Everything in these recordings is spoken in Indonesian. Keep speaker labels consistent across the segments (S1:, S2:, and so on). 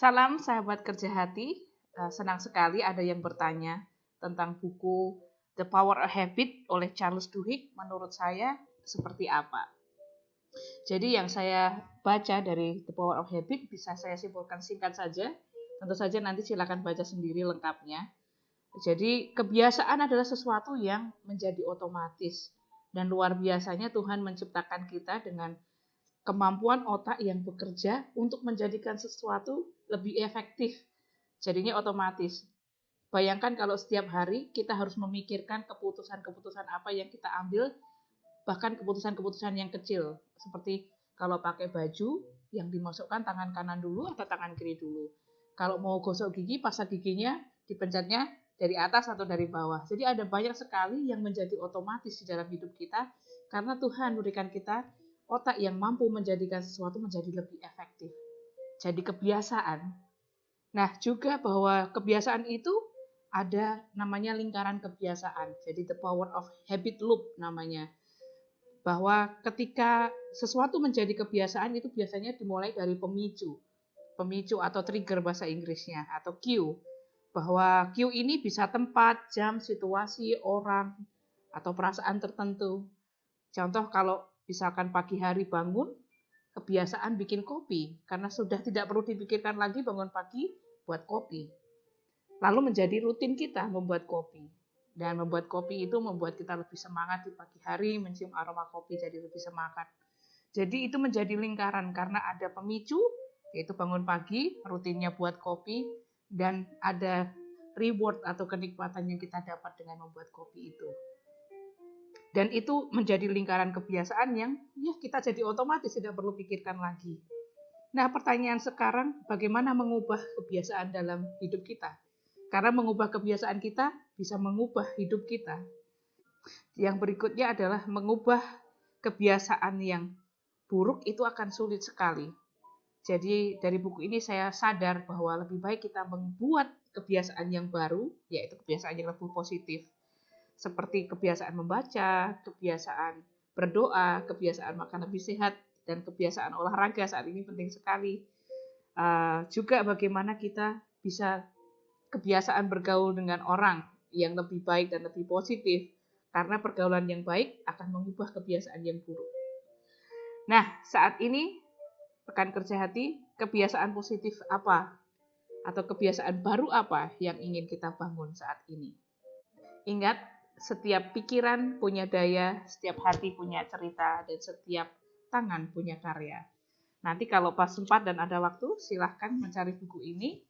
S1: Salam sahabat kerja hati, senang sekali ada yang bertanya tentang buku The Power of Habit oleh Charles Duhigg. Menurut saya seperti apa? Jadi yang saya baca dari The Power of Habit bisa saya simpulkan singkat saja. Tentu saja nanti silakan baca sendiri lengkapnya. Jadi kebiasaan adalah sesuatu yang menjadi otomatis. Dan luar biasanya Tuhan menciptakan kita dengan kemampuan otak yang bekerja untuk menjadikan sesuatu lebih efektif. Jadinya otomatis. Bayangkan kalau setiap hari kita harus memikirkan keputusan-keputusan apa yang kita ambil, bahkan keputusan-keputusan yang kecil. Seperti kalau pakai baju, yang dimasukkan tangan kanan dulu atau tangan kiri dulu. Kalau mau gosok gigi, pasta giginya dipencetnya dari atas atau dari bawah. Jadi ada banyak sekali yang menjadi otomatis di dalam hidup kita, karena Tuhan berikan kita otak yang mampu menjadikan sesuatu menjadi lebih efektif. Jadi kebiasaan. Nah, juga bahwa kebiasaan itu ada namanya lingkaran kebiasaan. Jadi the power of habit loop namanya. Bahwa ketika sesuatu menjadi kebiasaan itu biasanya dimulai dari pemicu. Pemicu atau trigger bahasa Inggrisnya atau cue. Bahwa cue ini bisa tempat, jam, situasi, orang, atau perasaan tertentu. Contoh kalau misalkan pagi hari bangun, kebiasaan bikin kopi, karena sudah tidak perlu dipikirkan lagi bangun pagi buat kopi. Lalu menjadi rutin kita membuat kopi. Dan membuat kopi itu membuat kita lebih semangat di pagi hari, mencium aroma kopi jadi lebih semangat. Jadi itu menjadi lingkaran karena ada pemicu, yaitu bangun pagi, rutinnya buat kopi, dan ada reward atau kenikmatan yang kita dapat dengan membuat kopi itu. Dan itu menjadi lingkaran kebiasaan yang ya kita jadi otomatis tidak perlu pikirkan lagi. Nah, pertanyaan sekarang bagaimana mengubah kebiasaan dalam hidup kita? Karena mengubah kebiasaan kita bisa mengubah hidup kita. Yang berikutnya adalah mengubah kebiasaan yang buruk itu akan sulit sekali. Jadi dari buku ini saya sadar bahwa lebih baik kita membuat kebiasaan yang baru, yaitu kebiasaan yang lebih positif. Seperti kebiasaan membaca, kebiasaan berdoa, kebiasaan makan lebih sehat, dan kebiasaan olahraga saat ini penting sekali. Juga bagaimana kita bisa kebiasaan bergaul dengan orang yang lebih baik dan lebih positif, karena pergaulan yang baik akan mengubah kebiasaan yang buruk. Nah, saat ini rekan kerja hati, kebiasaan positif apa atau kebiasaan baru apa yang ingin kita bangun saat ini? Ingat, setiap pikiran punya daya, setiap hati punya cerita, dan setiap tangan punya karya. Nanti kalau pas sempat dan ada waktu, silahkan mencari buku ini,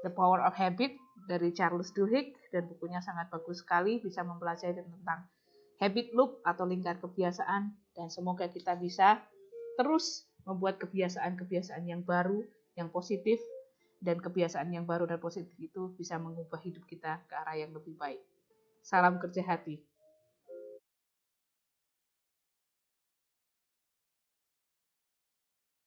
S1: The Power of Habit dari Charles Duhigg, dan bukunya sangat bagus sekali, bisa mempelajari tentang habit loop atau lingkar kebiasaan, dan semoga kita bisa terus membuat kebiasaan-kebiasaan yang baru, yang positif, dan kebiasaan yang baru dan positif itu bisa mengubah hidup kita ke arah yang lebih baik. Salam kerja hati.